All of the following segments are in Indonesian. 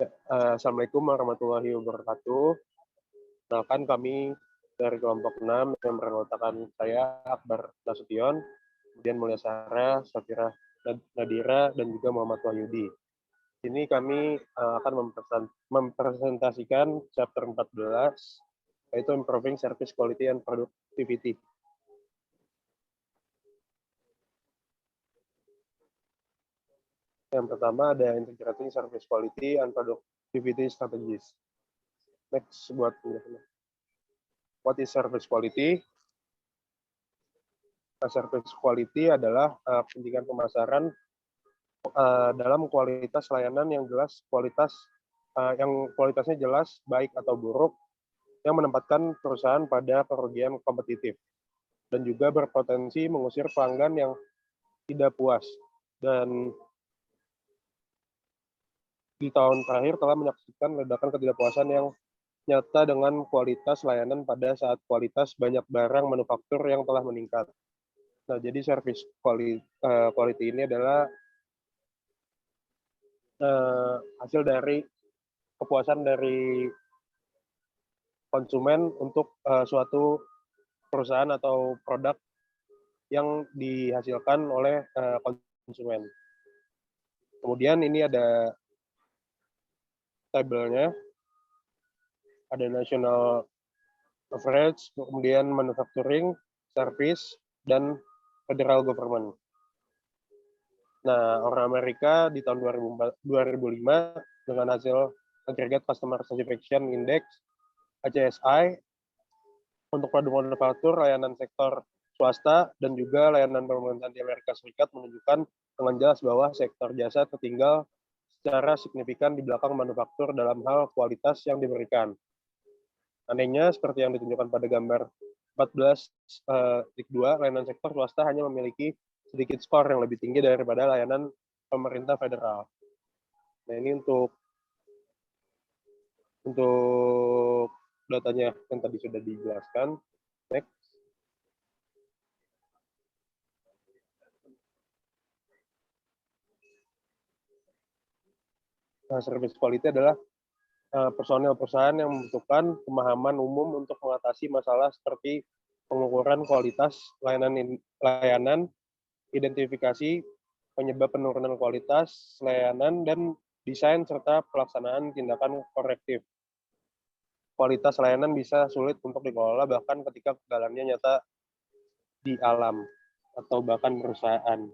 Assalamualaikum warahmatullahi wabarakatuh. Kenalkan kami dari kelompok 6 yang beranggotakan saya Akbar Nasution, kemudian Mulia Sarah, Safira Nadira, dan juga Muhammad Wahyudi. Ini kami akan mempresentasikan chapter 14, yaitu Improving Service Quality and Productivity. Yang pertama ada Integrating Service Quality and Productivity Strategies. Next, buat what is service quality? Service quality adalah pendidikan pemasaran dalam kualitas layanan yang jelas, yang kualitasnya jelas, baik atau buruk, yang menempatkan perusahaan pada kerugian kompetitif, dan juga berpotensi mengusir pelanggan yang tidak puas. Dan di tahun terakhir telah menyaksikan ledakan ketidakpuasan yang nyata dengan kualitas layanan pada saat kualitas banyak barang manufaktur yang telah meningkat. Nah, jadi service quality ini adalah hasil dari kepuasan dari konsumen untuk suatu perusahaan atau produk yang dihasilkan oleh konsumen. Kemudian ini ada tabelnya, ada national average, kemudian manufacturing, service, dan federal government. Nah, orang Amerika di tahun 2005 dengan hasil Aggregate Customer Satisfaction Index ACSI untuk produk manufaktur, layanan sektor swasta, dan juga layanan pemerintahan di Amerika Serikat menunjukkan dengan jelas bahwa sektor jasa tertinggal secara signifikan di belakang manufaktur dalam hal kualitas yang diberikan. Anehnya, seperti yang ditunjukkan pada gambar 14.2, layanan sektor swasta hanya memiliki sedikit skor yang lebih tinggi daripada layanan pemerintah federal. Nah, ini untuk datanya yang tadi sudah dijelaskan. Next. Nah, service quality adalah personel perusahaan yang membutuhkan pemahaman umum untuk mengatasi masalah seperti pengukuran kualitas layanan, identifikasi penyebab penurunan kualitas layanan, dan desain serta pelaksanaan tindakan korektif. Kualitas layanan bisa sulit untuk dikelola bahkan ketika kegagalannya nyata di alam atau bahkan perusahaan.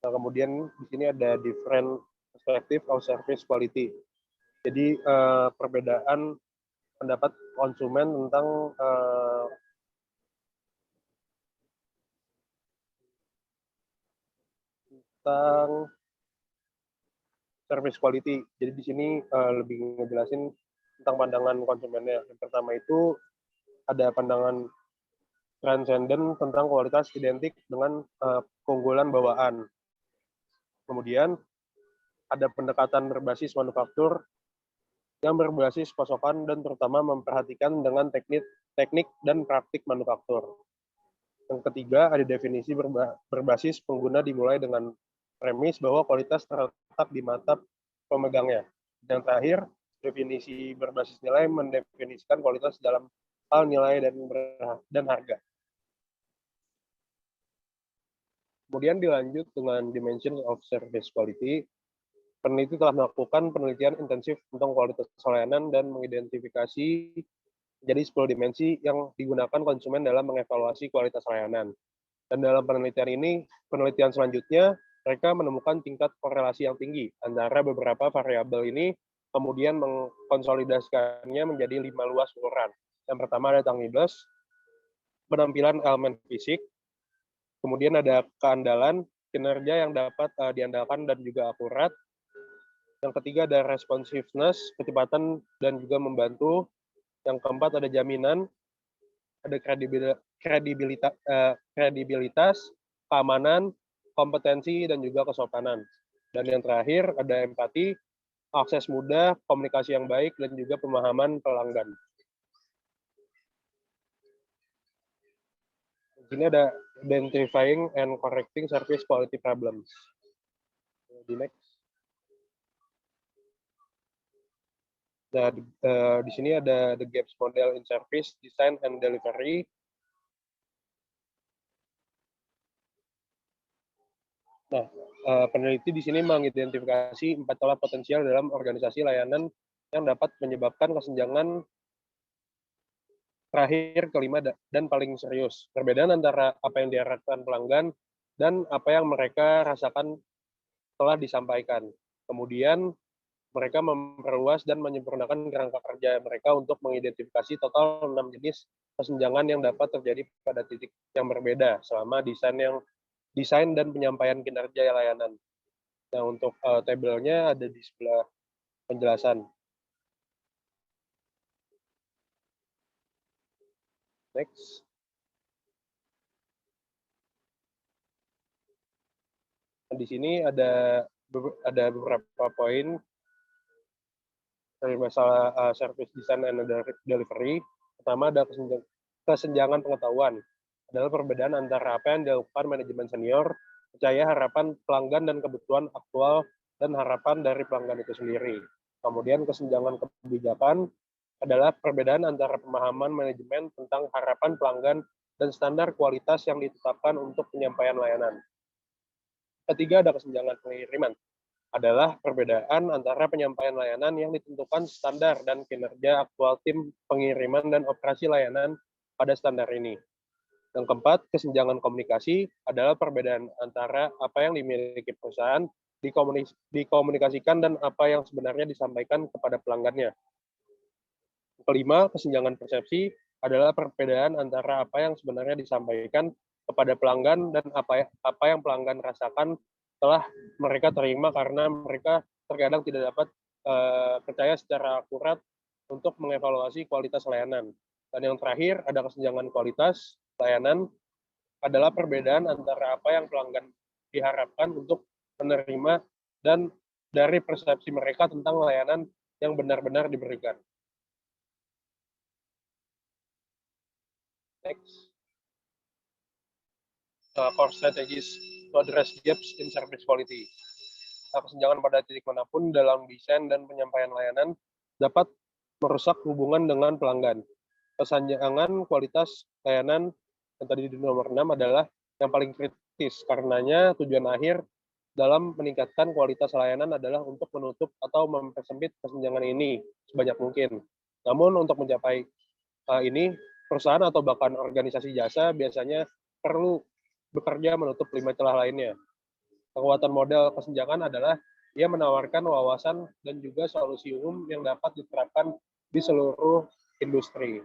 Nah, kemudian di sini ada different perspective of service quality. Jadi perbedaan pendapat konsumen tentang service quality. Jadi di sini lebih ngejelasin tentang pandangan konsumennya. Yang pertama itu ada pandangan transcendent tentang kualitas identik dengan keunggulan bawaan. Kemudian ada pendekatan berbasis manufaktur yang berbasis pasokan dan terutama memperhatikan dengan teknik dan praktik manufaktur. Yang ketiga ada definisi berbasis pengguna dimulai dengan premis bahwa kualitas terletak di mata pemegangnya. Yang terakhir, definisi berbasis nilai mendefinisikan kualitas dalam hal nilai dan harga. Kemudian dilanjut dengan dimension of service quality. Peneliti telah melakukan penelitian intensif tentang kualitas layanan dan mengidentifikasi jadi 10 dimensi yang digunakan konsumen dalam mengevaluasi kualitas layanan. Dan dalam penelitian selanjutnya, mereka menemukan tingkat korelasi yang tinggi antara beberapa variabel ini, kemudian mengkonsolidasikannya menjadi 5 luas ukuran. Yang pertama ada tangibles, penampilan elemen fisik, kemudian ada keandalan, kinerja yang dapat diandalkan dan juga akurat. Yang ketiga ada responsiveness, kecepatan dan juga membantu. Yang keempat ada jaminan, ada kredibilitas, keamanan, kompetensi, dan juga kesopanan. Dan yang terakhir ada empati, akses mudah, komunikasi yang baik, dan juga pemahaman pelanggan. Di sini ada identifying and correcting service quality problems. Di next. Nah, di sini ada the gaps model in service, design, and delivery. Nah, peneliti di sini mengidentifikasi 4 celah potensial dalam organisasi layanan yang dapat menyebabkan kesenjangan terakhir, kelima, dan paling serius. Perbedaan antara apa yang diharapkan pelanggan dan apa yang mereka rasakan telah disampaikan. Kemudian, mereka memperluas dan menyempurnakan kerangka kerja mereka untuk mengidentifikasi total 6 jenis kesenjangan yang dapat terjadi pada titik yang berbeda selama desain dan penyampaian kinerja layanan. Nah, untuk tabelnya ada di sebelah penjelasan. Next. Nah, di sini ada beberapa poin dari masalah service design and delivery. Pertama ada kesenjangan pengetahuan. Adalah perbedaan antara apa yang dilakukan manajemen senior, percaya harapan pelanggan dan kebutuhan aktual dan harapan dari pelanggan itu sendiri. Kemudian kesenjangan kebijakan adalah perbedaan antara pemahaman manajemen tentang harapan pelanggan dan standar kualitas yang ditetapkan untuk penyampaian layanan. Ketiga ada kesenjangan pengiriman. Adalah perbedaan antara penyampaian layanan yang ditentukan standar dan kinerja aktual tim pengiriman dan operasi layanan pada standar ini. Yang keempat, kesenjangan komunikasi adalah perbedaan antara apa yang dimiliki perusahaan dikomunikasikan dan apa yang sebenarnya disampaikan kepada pelanggannya. Kelima, kesenjangan persepsi adalah perbedaan antara apa yang sebenarnya disampaikan kepada pelanggan dan apa yang pelanggan rasakan setelah mereka terima, karena mereka terkadang tidak dapat percaya secara akurat untuk mengevaluasi kualitas layanan. Dan yang terakhir, ada kesenjangan kualitas layanan adalah perbedaan antara apa yang pelanggan diharapkan untuk menerima dan dari persepsi mereka tentang layanan yang benar-benar diberikan. Next. Core strategies to address gaps in service quality. Kesenjangan pada titik manapun dalam desain dan penyampaian layanan dapat merusak hubungan dengan pelanggan. Kesenjangan kualitas layanan yang tadi di nomor 6 adalah yang paling kritis, karenanya tujuan akhir dalam meningkatkan kualitas layanan adalah untuk menutup atau mempersempit kesenjangan ini sebanyak mungkin. Namun untuk mencapai ini, perusahaan atau bahkan organisasi jasa biasanya perlu bekerja menutup 5 celah lainnya. Kekuatan model kesenjangan adalah ia menawarkan wawasan dan juga solusi umum yang dapat diterapkan di seluruh industri.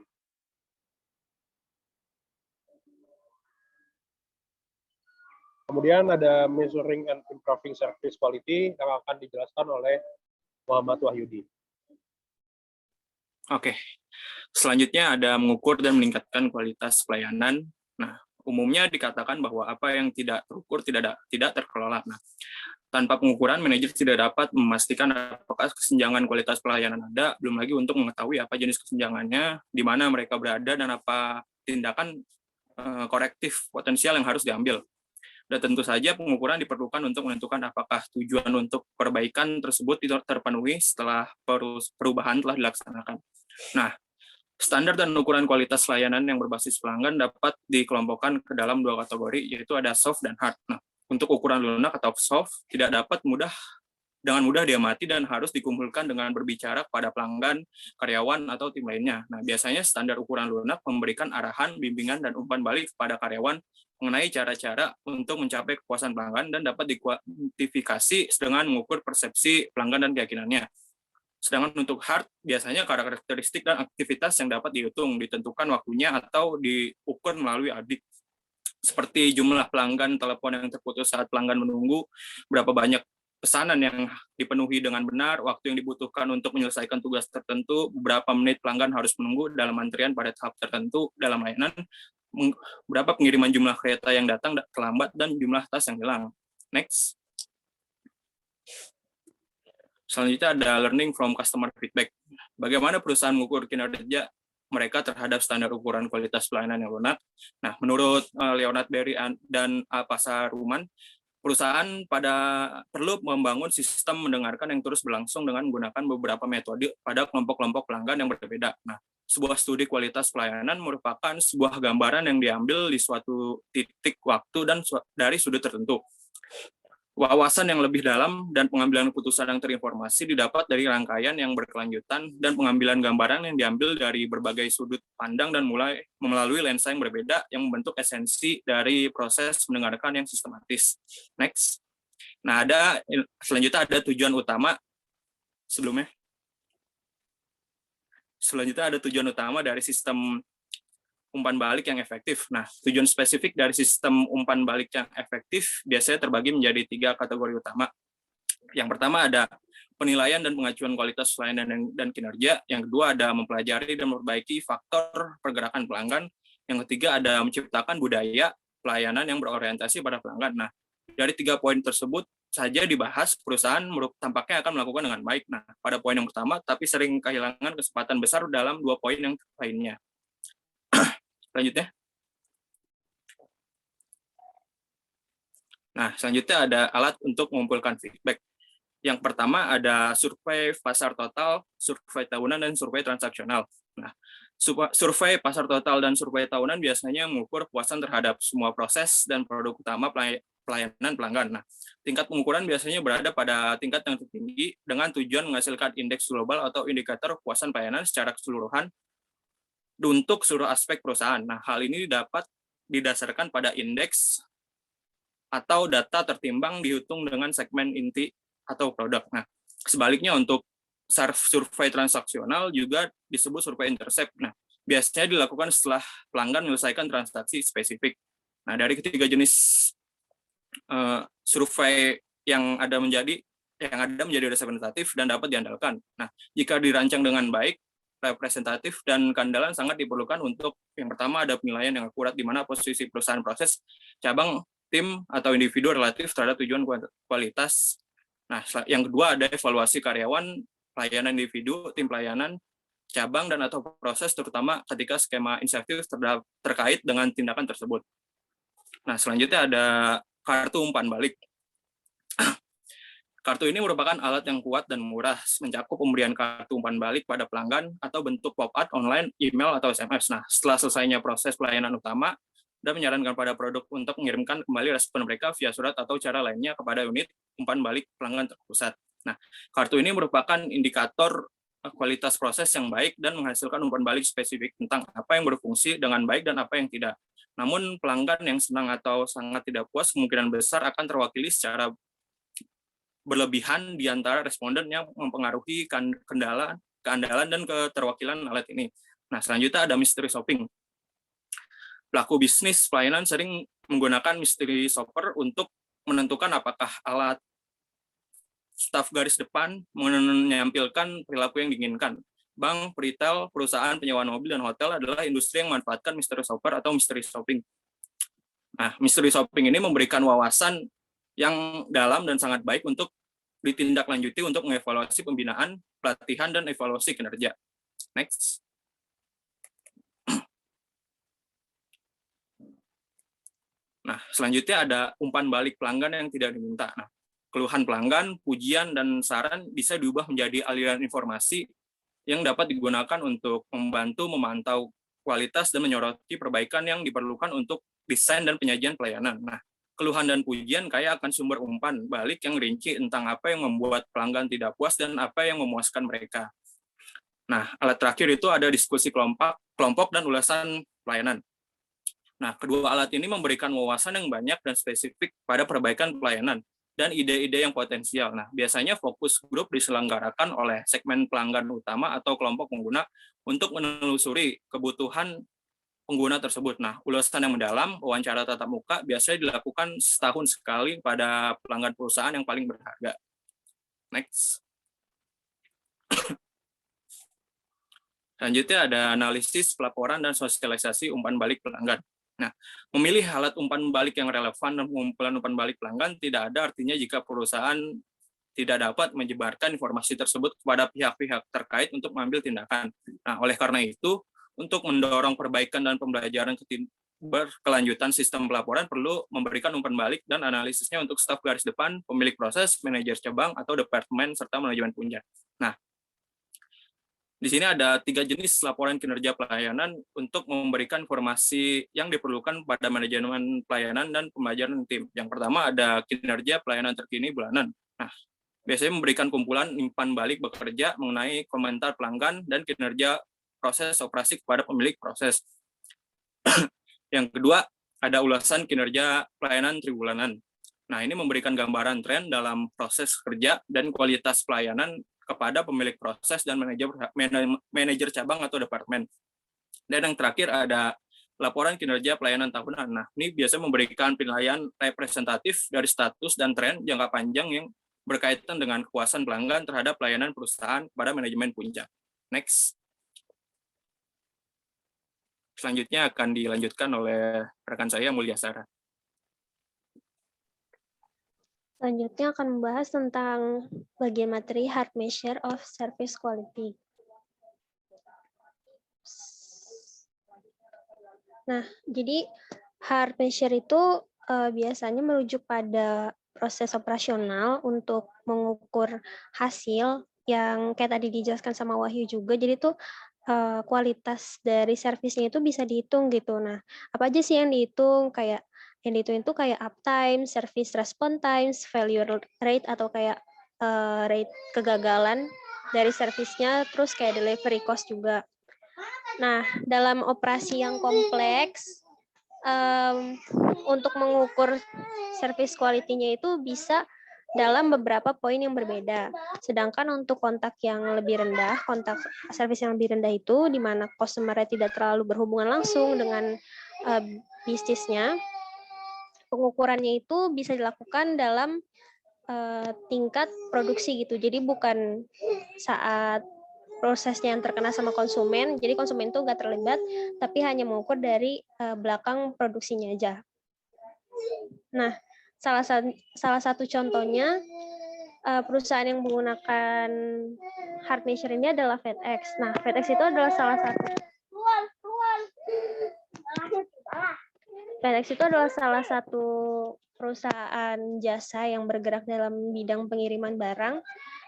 Kemudian ada measuring and improving service quality yang akan dijelaskan oleh Muhammad Wahyudi. Oke, selanjutnya ada mengukur dan meningkatkan kualitas pelayanan. Nah, umumnya dikatakan bahwa apa yang tidak terukur tidak terkelola. Nah, tanpa pengukuran, manajer tidak dapat memastikan apakah kesenjangan kualitas pelayanan ada, belum lagi untuk mengetahui apa jenis kesenjangannya, di mana mereka berada, dan apa tindakan korektif potensial yang harus diambil. Dan tentu saja pengukuran diperlukan untuk menentukan apakah tujuan untuk perbaikan tersebut terpenuhi setelah perubahan telah dilaksanakan. Nah, standar dan ukuran kualitas layanan yang berbasis pelanggan dapat dikelompokkan ke dalam 2 kategori, yaitu ada soft dan hard. Nah, untuk ukuran lunak atau soft tidak dapat dengan mudah diamati dan harus dikumpulkan dengan berbicara kepada pelanggan, karyawan, atau tim lainnya. Nah, biasanya standar ukuran lunak memberikan arahan, bimbingan, dan umpan balik kepada karyawan mengenai cara-cara untuk mencapai kepuasan pelanggan dan dapat dikuantifikasi dengan mengukur persepsi pelanggan dan keyakinannya. Sedangkan untuk hard, biasanya karakteristik dan aktivitas yang dapat dihitung, ditentukan waktunya, atau diukur melalui audit. Seperti jumlah pelanggan telepon yang terputus saat pelanggan menunggu, berapa banyak pesanan yang dipenuhi dengan benar, waktu yang dibutuhkan untuk menyelesaikan tugas tertentu, beberapa menit pelanggan harus menunggu dalam antrian pada tahap tertentu dalam layanan, berapa pengiriman jumlah kereta yang datang terlambat, dan jumlah tas yang hilang. Next. Selanjutnya ada learning from customer feedback. Bagaimana perusahaan mengukur kinerja mereka terhadap standar ukuran kualitas pelayanan yang lunak. Nah, menurut Leonard Berry dan Pasaruman, perusahaan perlu membangun sistem mendengarkan yang terus berlangsung dengan menggunakan beberapa metode pada kelompok-kelompok pelanggan yang berbeda. Nah, sebuah studi kualitas pelayanan merupakan sebuah gambaran yang diambil di suatu titik waktu dan dari sudut tertentu. Wawasan yang lebih dalam dan pengambilan keputusan yang terinformasi didapat dari rangkaian yang berkelanjutan dan pengambilan gambaran yang diambil dari berbagai sudut pandang dan melalui lensa yang berbeda yang membentuk esensi dari proses mendengarkan yang sistematis. Next. Nah, selanjutnya ada tujuan utama sebelumnya. Selanjutnya ada tujuan utama dari sistem umpan balik yang efektif. Nah, tujuan spesifik dari sistem umpan balik yang efektif biasanya terbagi menjadi 3 kategori utama. Yang pertama ada penilaian dan pengacuan kualitas pelayanan dan kinerja. Yang kedua ada mempelajari dan memperbaiki faktor pergerakan pelanggan. Yang ketiga ada menciptakan budaya pelayanan yang berorientasi pada pelanggan. Nah, dari 3 poin tersebut saja dibahas, perusahaan tampaknya akan melakukan dengan baik. Nah, pada poin yang pertama, tapi sering kehilangan kesempatan besar dalam 2 poin yang lainnya. Selanjutnya. Nah, selanjutnya ada alat untuk mengumpulkan feedback. Yang pertama ada survei pasar total, survei tahunan, dan survei transaksional. Nah, survei pasar total dan survei tahunan biasanya mengukur kepuasan terhadap semua proses dan produk utama pelayanan pelanggan. Nah, tingkat pengukuran biasanya berada pada tingkat yang tertinggi dengan tujuan menghasilkan indeks global atau indikator kepuasan pelayanan secara keseluruhan untuk seluruh aspek perusahaan. Nah, hal ini dapat didasarkan pada indeks atau data tertimbang dihitung dengan segmen inti atau produk. Nah, sebaliknya untuk survei transaksional juga disebut survei intercept. Nah, biasanya dilakukan setelah pelanggan menyelesaikan transaksi spesifik. Nah, dari ketiga jenis survei yang ada menjadi representatif dan dapat diandalkan. Nah, jika dirancang dengan baik, representatif dan keandalan sangat diperlukan untuk yang pertama ada penilaian yang akurat di mana posisi perusahaan, proses, cabang, tim atau individu relatif terhadap tujuan kualitas. Nah, yang kedua ada evaluasi karyawan, pelayanan individu, tim pelayanan, cabang dan atau proses terutama ketika skema insentif terkait dengan tindakan tersebut. Nah, selanjutnya ada kartu umpan balik. Kartu ini merupakan alat yang kuat dan murah, mencakup pemberian kartu umpan balik pada pelanggan atau bentuk pop-up online, email, atau SMS. Nah, setelah selesainya proses pelayanan utama, dan menyarankan pada produk untuk mengirimkan kembali respon mereka via surat atau cara lainnya kepada unit umpan balik pelanggan terpusat. Nah, kartu ini merupakan indikator kualitas proses yang baik dan menghasilkan umpan balik spesifik tentang apa yang berfungsi dengan baik dan apa yang tidak. Namun, pelanggan yang senang atau sangat tidak puas kemungkinan besar akan terwakili secara berlebihan di antara responden yang mempengaruhi keandalan dan keterwakilan alat ini. Nah, selanjutnya ada mystery shopping. Pelaku bisnis pelayanan sering menggunakan mystery shopper untuk menentukan apakah alat staf garis depan menampilkan perilaku yang diinginkan. Bank, retail, perusahaan penyewaan mobil, dan hotel adalah industri yang memanfaatkan mystery shopper atau mystery shopping. Nah, mystery shopping ini memberikan wawasan yang dalam dan sangat baik untuk ditindaklanjuti untuk mengevaluasi pembinaan, pelatihan, dan evaluasi kinerja. Next. Nah, selanjutnya ada umpan balik pelanggan yang tidak diminta. Nah, keluhan pelanggan, pujian, dan saran bisa diubah menjadi aliran informasi yang dapat digunakan untuk membantu memantau kualitas dan menyoroti perbaikan yang diperlukan untuk desain dan penyajian pelayanan. Nah, keluhan dan pujian kaya akan sumber umpan balik yang rinci tentang apa yang membuat pelanggan tidak puas dan apa yang memuaskan mereka. Nah, alat terakhir itu ada diskusi kelompok dan ulasan pelayanan. Nah, kedua alat ini memberikan wawasan yang banyak dan spesifik pada perbaikan pelayanan dan ide-ide yang potensial. Nah, biasanya fokus grup diselenggarakan oleh segmen pelanggan utama atau kelompok pengguna untuk menelusuri kebutuhan pengguna tersebut. Nah, ulasan yang mendalam, wawancara tatap muka biasanya dilakukan setahun sekali pada pelanggan perusahaan yang paling berharga. Next. Selanjutnya ada analisis, pelaporan, dan sosialisasi umpan balik pelanggan. Nah, memilih alat umpan balik yang relevan dan pengumpulan umpan balik pelanggan tidak ada artinya jika perusahaan tidak dapat menyebarkan informasi tersebut kepada pihak-pihak terkait untuk mengambil tindakan. Nah, oleh karena itu, untuk mendorong perbaikan dan pembelajaran berkelanjutan sistem pelaporan perlu memberikan umpan balik dan analisisnya untuk staf garis depan, pemilik proses, manajer cabang, atau departemen, serta manajemen puncak. Nah, di sini ada 3 jenis laporan kinerja pelayanan untuk memberikan informasi yang diperlukan pada manajemen pelayanan dan pembelajaran tim. Yang pertama ada kinerja pelayanan terkini bulanan. Nah, biasanya memberikan kumpulan umpan balik bekerja mengenai komentar pelanggan dan kinerja proses operasi kepada pemilik proses. Yang kedua, ada ulasan kinerja pelayanan tribulanan. Nah, ini memberikan gambaran tren dalam proses kerja dan kualitas pelayanan kepada pemilik proses dan manajer cabang atau departemen. Dan yang terakhir ada laporan kinerja pelayanan tahunan. Nah, ini biasanya memberikan penilaian representatif dari status dan tren jangka panjang yang berkaitan dengan kepuasan pelanggan terhadap pelayanan perusahaan pada manajemen puncak. Next. Selanjutnya akan dilanjutkan oleh rekan saya, Mulia Sarah. Selanjutnya akan membahas tentang bagian materi hard measure of service quality. Nah, jadi hard measure itu biasanya merujuk pada proses operasional untuk mengukur hasil yang kayak tadi dijelaskan sama Wahyu juga. Jadi itu kualitas dari servisnya itu bisa dihitung gitu. Nah, apa aja sih yang dihitung? Kayak yang dihitung itu kayak uptime, service response times, failure rate atau kayak rate kegagalan dari servisnya, terus kayak delivery cost juga. Nah, dalam operasi yang kompleks, untuk mengukur service quality-nya itu bisa dalam beberapa poin yang berbeda. Sedangkan untuk kontak yang lebih rendah, kontak service yang lebih rendah itu di mana customer-nya tidak terlalu berhubungan langsung dengan bisnisnya, pengukurannya itu bisa dilakukan dalam tingkat produksi gitu. Jadi bukan saat prosesnya yang terkena sama konsumen, jadi konsumen itu nggak terlibat, tapi hanya mengukur dari belakang produksinya aja. Nah, salah satu contohnya perusahaan yang menggunakan hard measure ini adalah FedEx. Nah, FedEx itu adalah salah satu perusahaan jasa yang bergerak dalam bidang pengiriman barang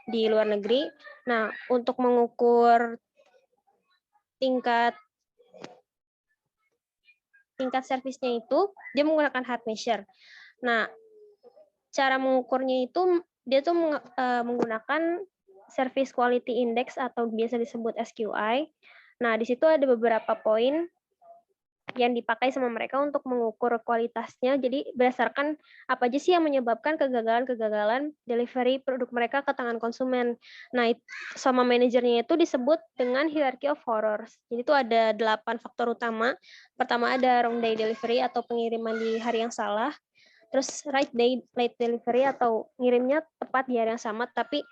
di luar negeri. Nah, untuk mengukur tingkat servisnya itu, dia menggunakan hard measure. Nah, cara mengukurnya itu, dia tuh menggunakan Service Quality Index atau biasa disebut SQI. Nah, di situ ada beberapa poin yang dipakai sama mereka untuk mengukur kualitasnya. Jadi berdasarkan apa aja sih yang menyebabkan kegagalan delivery produk mereka ke tangan konsumen. Nah, sama manajernya itu disebut dengan hierarchy of horrors. Jadi itu ada 8 faktor utama. Pertama ada wrong day delivery atau pengiriman di hari yang salah. Terus right day late delivery atau ngirimnya tepat di hari yang sama tapi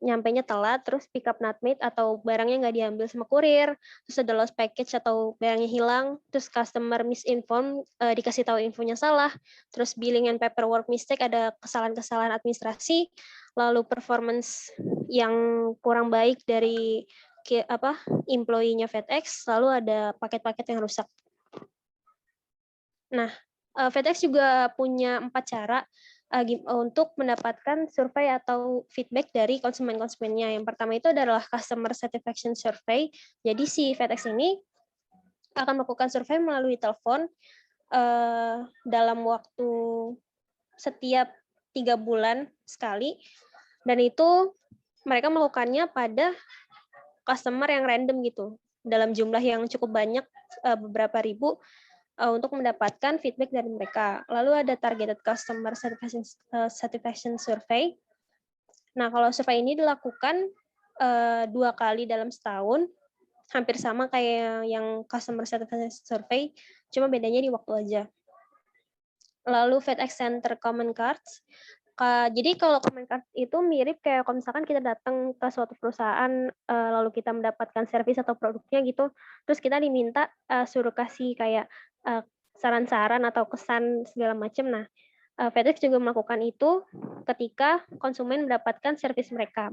nyampainya telat, terus pick up not made atau barangnya nggak diambil sama kurir, terus ada lost package atau barangnya hilang, terus customer misinform, dikasih tahu infonya salah, terus billing and paperwork mistake, ada kesalahan-kesalahan administrasi, lalu performance yang kurang baik dari employee-nya FedEx, lalu ada paket-paket yang rusak. Nah, FedEx juga punya 4 cara untuk mendapatkan survei atau feedback dari konsumen-konsumennya. Yang pertama itu adalah Customer Satisfaction Survey. Jadi si FedEx ini akan melakukan survei melalui telepon dalam waktu setiap 3 bulan sekali. Dan itu mereka melakukannya pada customer yang random gitu. Dalam jumlah yang cukup banyak, beberapa ribu, untuk mendapatkan feedback dari mereka. Lalu ada targeted customer satisfaction survey. Nah, kalau survei ini dilakukan 2 kali dalam setahun, hampir sama kayak yang customer satisfaction survey, cuma bedanya di waktu aja. Lalu FedEx Center Common Cards. Jadi kalau common card itu mirip kayak kalau misalkan kita datang ke suatu perusahaan, lalu kita mendapatkan servis atau produknya gitu, terus kita diminta suruh kasih kayak saran-saran atau kesan segala macam. Nah, FedEx juga melakukan itu ketika konsumen mendapatkan servis mereka.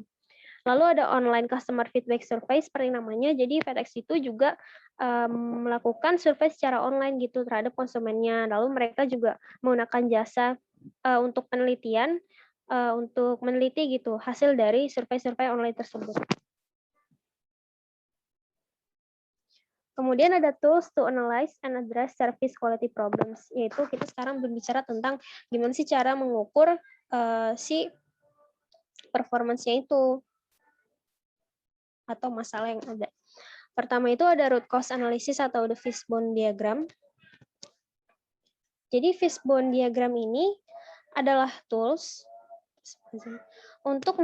Lalu ada online customer feedback survey seperti namanya. Jadi FedEx itu juga melakukan survei secara online gitu terhadap konsumennya. Lalu mereka juga menggunakan jasa untuk penelitian, untuk meneliti gitu hasil dari survei-survei online tersebut. Kemudian ada tools to analyze and address service quality problems, yaitu kita sekarang berbicara tentang gimana sih cara mengukur si performance-nya itu atau masalah yang ada. Pertama itu ada root cause analysis atau the fishbone diagram. Jadi fishbone diagram ini adalah tools untuk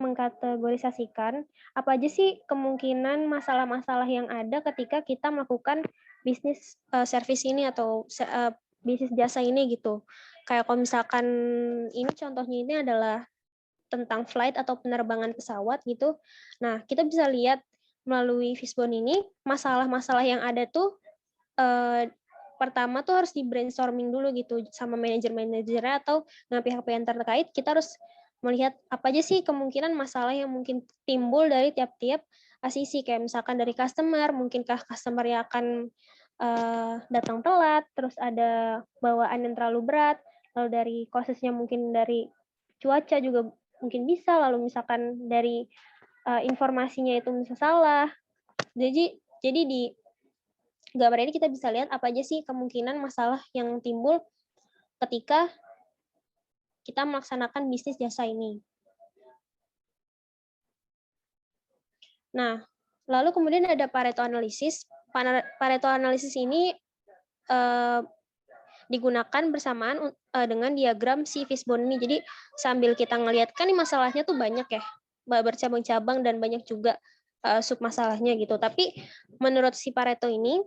mengkategorisasikan apa aja sih kemungkinan masalah-masalah yang ada ketika kita melakukan bisnis service ini atau bisnis jasa ini gitu. Kayak kalau misalkan ini contohnya ini adalah tentang flight atau penerbangan pesawat gitu. Nah, kita bisa lihat melalui fishbone ini masalah-masalah yang ada tuh pertama tuh harus di brainstorming dulu gitu sama manajer-manajernya atau dengan pihak-pihak yang terkait. Kita harus melihat apa aja sih kemungkinan masalah yang mungkin timbul dari tiap-tiap sisi, kayak misalkan dari customer, mungkinkah customer yang akan datang telat, terus ada bawaan yang terlalu berat, lalu dari kosesnya mungkin dari cuaca juga mungkin bisa, lalu misalkan dari informasinya itu bisa salah. Jadi di gambar ini kita bisa lihat apa aja sih kemungkinan masalah yang timbul ketika kita melaksanakan bisnis jasa ini. Nah, lalu kemudian ada Pareto Analysis. Pareto Analysis ini digunakan bersamaan dengan diagram si fishbone ini. Jadi sambil kita ngelihat kan nih masalahnya tuh banyak ya, bercabang-cabang dan banyak juga sub masalahnya gitu. Tapi menurut si Pareto ini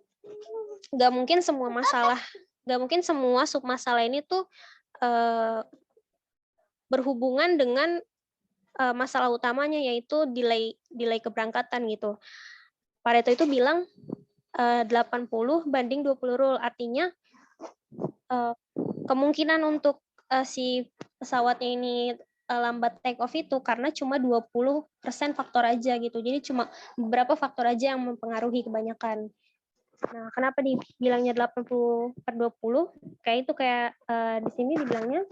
nggak mungkin semua sub masalah ini tuh berhubungan dengan masalah utamanya, yaitu delay keberangkatan gitu. Pareto itu bilang 80 banding 20 rule, artinya kemungkinan untuk si pesawatnya ini lambat take off itu karena cuma 20% faktor aja gitu. Jadi cuma beberapa faktor aja yang mempengaruhi kebanyakan. Nah, kenapa dibilangnya 80/20? Kayak di sini dibilangnya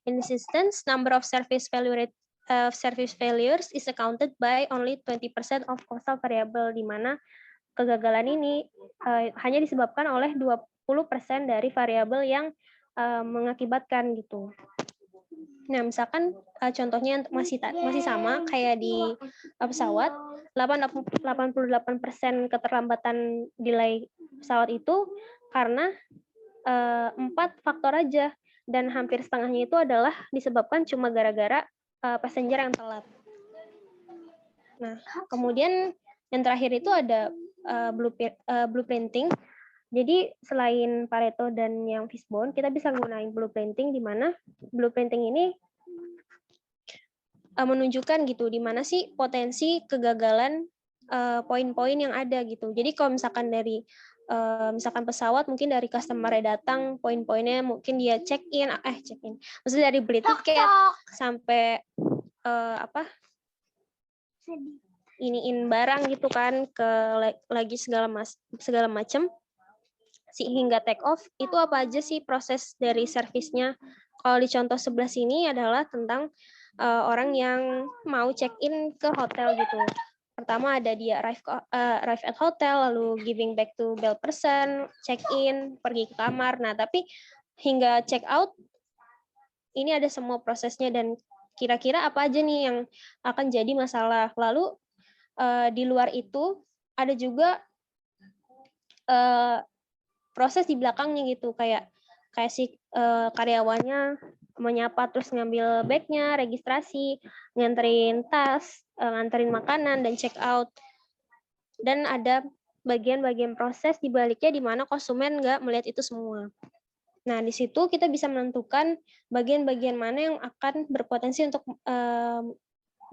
in this instance, number of service failures is accounted by only 20% of causal variable, di mana kegagalan ini hanya disebabkan oleh 20% dari variabel yang mengakibatkan gitu. Nah, misalkan contohnya masih sama kayak di pesawat, 88% keterlambatan delay pesawat itu karena 4 faktor aja, dan hampir setengahnya itu adalah disebabkan cuma gara-gara passenger yang telat. Nah, kemudian yang terakhir itu ada blueprinting. Jadi selain Pareto dan yang fishbone, kita bisa gunain blueprinting, di mana blueprinting ini menunjukkan gitu di mana sih potensi kegagalan poin-poin yang ada gitu. Jadi kalau misalkan dari misalkan pesawat, mungkin dari customer datang, poin-poinnya mungkin dia check-in, maksudnya dari beli tiket sampai iniin barang gitu kan, ke lagi segala macam, hingga take off, itu apa aja sih proses dari servisnya. Kalau di contoh sebelah sini adalah tentang orang yang mau check-in ke hotel gitu. Pertama ada dia arrive at hotel, lalu giving back to bell person, check-in, pergi ke kamar. Nah, tapi hingga check out, ini ada semua prosesnya, dan kira-kira apa aja nih yang akan jadi masalah. Lalu di luar itu ada juga proses di belakangnya gitu, kayak si karyawannya menyapa terus ngambil bag-nya, registrasi, nganterin tas, nganterin makanan, dan check out. Dan ada bagian-bagian proses di baliknya di mana konsumen nggak melihat itu semua. Nah, di situ kita bisa menentukan bagian-bagian mana yang akan berpotensi untuk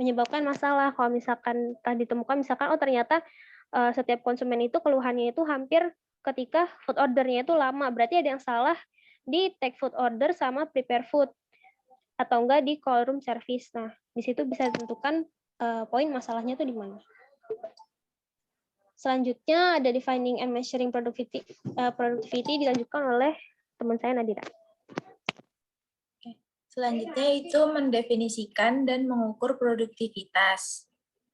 menyebabkan masalah. Kalau misalkan telah ditemukan, misalkan ternyata setiap konsumen itu keluhannya itu hampir ketika food ordernya itu lama, berarti ada yang salah di take food order sama prepare food, atau enggak di call room service. Nah, di situ bisa ditentukan poin masalahnya itu di mana. Selanjutnya ada defining and measuring productivity dilanjutkan oleh teman saya Nadira. Selanjutnya itu mendefinisikan dan mengukur produktivitas.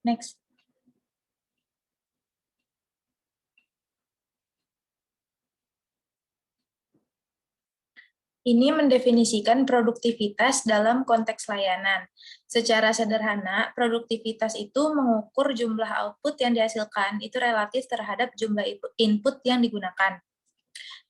Next. Ini mendefinisikan produktivitas dalam konteks layanan. Secara sederhana, produktivitas itu mengukur jumlah output yang dihasilkan itu relatif terhadap jumlah input yang digunakan.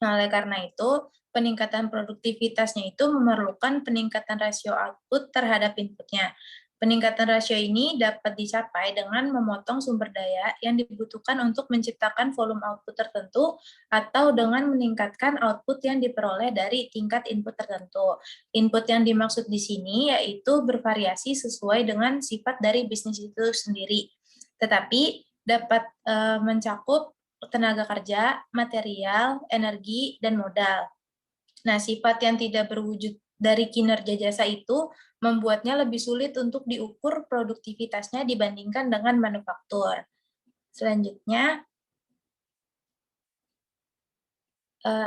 Nah, oleh karena itu, peningkatan produktivitasnya itu memerlukan peningkatan rasio output terhadap inputnya. Peningkatan rasio ini dapat dicapai dengan memotong sumber daya yang dibutuhkan untuk menciptakan volume output tertentu atau dengan meningkatkan output yang diperoleh dari tingkat input tertentu. Input yang dimaksud di sini yaitu bervariasi sesuai dengan sifat dari bisnis itu sendiri, tetapi dapat mencakup tenaga kerja, material, energi, dan modal. Nah, sifat yang tidak berwujud dari kinerja jasa itu membuatnya lebih sulit untuk diukur produktivitasnya dibandingkan dengan manufaktur. Selanjutnya,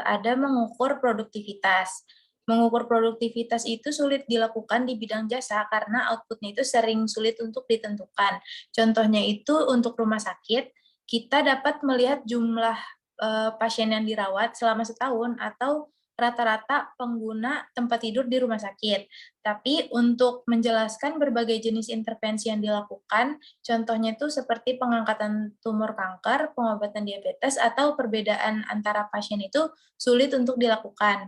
ada mengukur produktivitas. Mengukur produktivitas itu sulit dilakukan di bidang jasa karena outputnya itu sering sulit untuk ditentukan. Contohnya itu untuk rumah sakit, kita dapat melihat jumlah pasien yang dirawat selama setahun atau rata-rata pengguna tempat tidur di rumah sakit. Tapi untuk menjelaskan berbagai jenis intervensi yang dilakukan, contohnya itu seperti pengangkatan tumor kanker, pengobatan diabetes, atau perbedaan antara pasien itu sulit untuk dilakukan.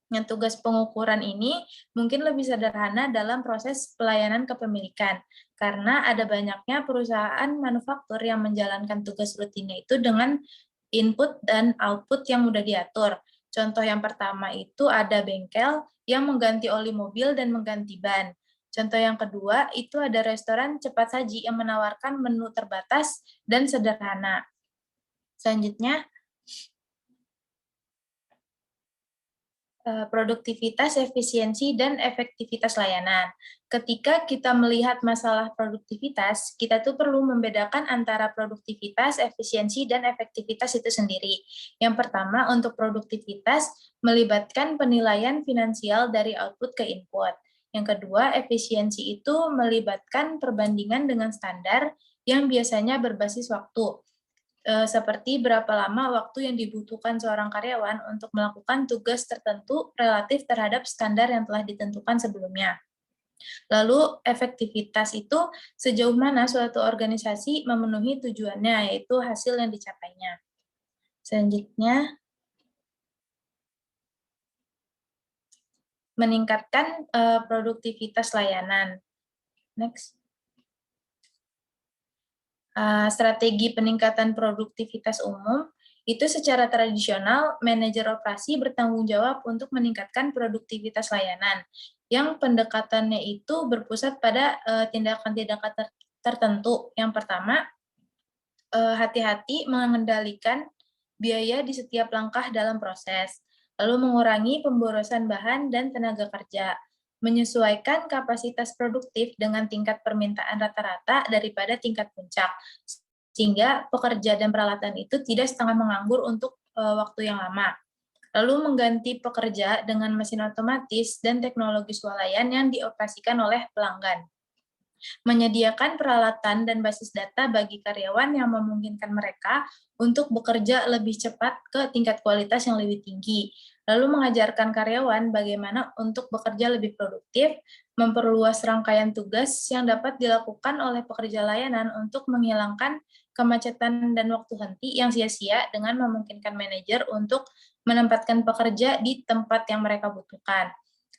Yang tugas pengukuran ini mungkin lebih sederhana dalam proses pelayanan kepemilikan, karena ada banyaknya perusahaan manufaktur yang menjalankan tugas rutinnya itu dengan input dan output yang mudah diatur. Contoh yang pertama itu ada bengkel yang mengganti oli mobil dan mengganti ban. Contoh yang kedua itu ada restoran cepat saji yang menawarkan menu terbatas dan sederhana. Selanjutnya, produktivitas, efisiensi, dan efektivitas layanan. Ketika kita melihat masalah produktivitas, kita tuh perlu membedakan antara produktivitas, efisiensi, dan efektivitas itu sendiri. Yang pertama, untuk produktivitas, melibatkan penilaian finansial dari output ke input. Yang kedua, efisiensi itu melibatkan perbandingan dengan standar yang biasanya berbasis waktu. Seperti berapa lama waktu yang dibutuhkan seorang karyawan untuk melakukan tugas tertentu relatif terhadap standar yang telah ditentukan sebelumnya. Lalu efektivitas itu sejauh mana suatu organisasi memenuhi tujuannya, yaitu hasil yang dicapainya. Selanjutnya, meningkatkan produktivitas layanan. Next. Strategi peningkatan produktivitas umum, itu secara tradisional, manajer operasi bertanggung jawab untuk meningkatkan produktivitas layanan, yang pendekatannya itu berpusat pada tindakan-tindakan tertentu. Yang pertama, hati-hati mengendalikan biaya di setiap langkah dalam proses, lalu mengurangi pemborosan bahan dan tenaga kerja, menyesuaikan kapasitas produktif dengan tingkat permintaan rata-rata daripada tingkat puncak, sehingga pekerja dan peralatan itu tidak setengah menganggur untuk waktu yang lama. Lalu mengganti pekerja dengan mesin otomatis dan teknologi swalayan yang dioperasikan oleh pelanggan. Menyediakan peralatan dan basis data bagi karyawan yang memungkinkan mereka untuk bekerja lebih cepat ke tingkat kualitas yang lebih tinggi. Lalu mengajarkan karyawan bagaimana untuk bekerja lebih produktif, memperluas rangkaian tugas yang dapat dilakukan oleh pekerja layanan untuk menghilangkan kemacetan dan waktu henti yang sia-sia dengan memungkinkan manajer untuk menempatkan pekerja di tempat yang mereka butuhkan.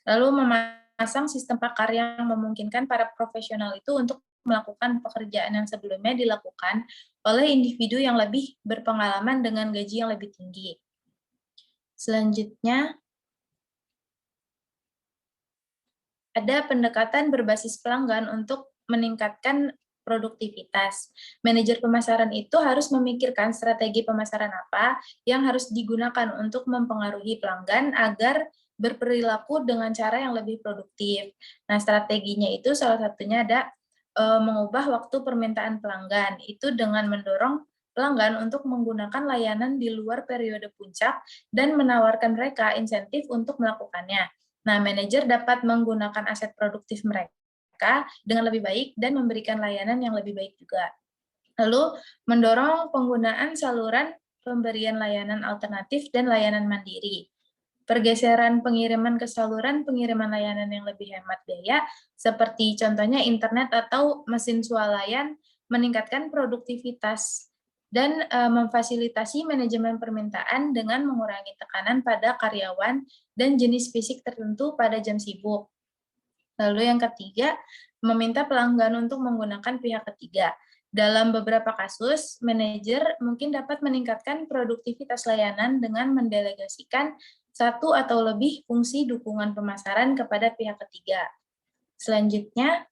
Lalu memasang sistem pakar yang memungkinkan para profesional itu untuk melakukan pekerjaan yang sebelumnya dilakukan oleh individu yang lebih berpengalaman dengan gaji yang lebih tinggi. Selanjutnya, ada pendekatan berbasis pelanggan untuk meningkatkan produktivitas. Manajer pemasaran itu harus memikirkan strategi pemasaran apa yang harus digunakan untuk mempengaruhi pelanggan agar berperilaku dengan cara yang lebih produktif. Nah, strateginya itu salah satunya ada mengubah waktu permintaan pelanggan, itu dengan mendorong pelanggan untuk menggunakan layanan di luar periode puncak dan menawarkan mereka insentif untuk melakukannya. Nah, manajer dapat menggunakan aset produktif mereka dengan lebih baik dan memberikan layanan yang lebih baik juga. Lalu, mendorong penggunaan saluran pemberian layanan alternatif dan layanan mandiri. Pergeseran pengiriman ke saluran pengiriman layanan yang lebih hemat biaya, seperti contohnya internet atau mesin swalayan, meningkatkan produktivitas dan memfasilitasi manajemen permintaan dengan mengurangi tekanan pada karyawan dan jenis fisik tertentu pada jam sibuk. Lalu yang ketiga, meminta pelanggan untuk menggunakan pihak ketiga. Dalam beberapa kasus, manajer mungkin dapat meningkatkan produktivitas layanan dengan mendelegasikan satu atau lebih fungsi dukungan pemasaran kepada pihak ketiga. Selanjutnya,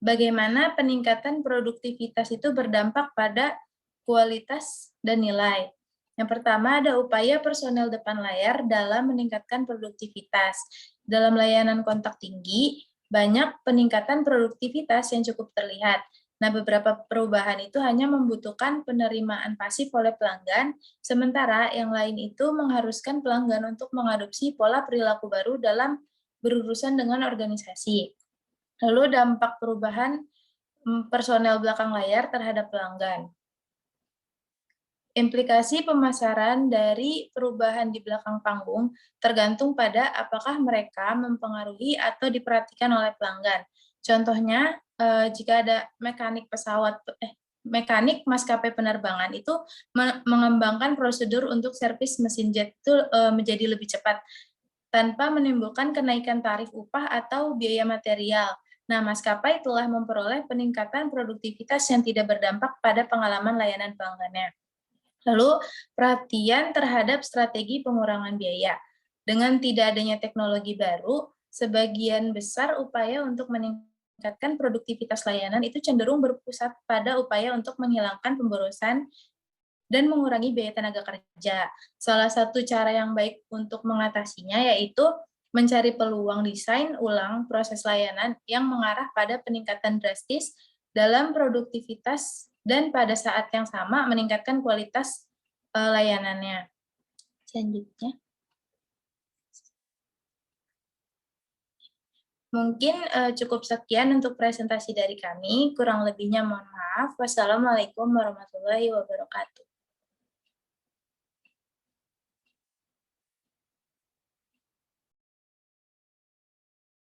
bagaimana peningkatan produktivitas itu berdampak pada kualitas dan nilai. Yang pertama, ada upaya personel depan layar dalam meningkatkan produktivitas. Dalam layanan kontak tinggi, banyak peningkatan produktivitas yang cukup terlihat. Nah, beberapa perubahan itu hanya membutuhkan penerimaan pasif oleh pelanggan, sementara yang lain itu mengharuskan pelanggan untuk mengadopsi pola perilaku baru dalam berurusan dengan organisasi. Lalu dampak perubahan personel belakang layar terhadap pelanggan. Implikasi pemasaran dari perubahan di belakang panggung tergantung pada apakah mereka mempengaruhi atau diperhatikan oleh pelanggan. Contohnya, jika ada mekanik maskapai penerbangan itu mengembangkan prosedur untuk servis mesin jet itu menjadi lebih cepat tanpa menimbulkan kenaikan tarif upah atau biaya material. Nah, maskapai telah memperoleh peningkatan produktivitas yang tidak berdampak pada pengalaman layanan pelanggannya. Lalu, perhatian terhadap strategi pengurangan biaya. Dengan tidak adanya teknologi baru, sebagian besar upaya untuk meningkatkan produktivitas layanan itu cenderung berpusat pada upaya untuk menghilangkan pemborosan dan mengurangi biaya tenaga kerja. Salah satu cara yang baik untuk mengatasinya yaitu mencari peluang desain ulang proses layanan yang mengarah pada peningkatan drastis dalam produktivitas dan pada saat yang sama meningkatkan kualitas layanannya. Selanjutnya. Mungkin cukup sekian untuk presentasi dari kami. Kurang lebihnya mohon maaf. Wassalamualaikum warahmatullahi wabarakatuh.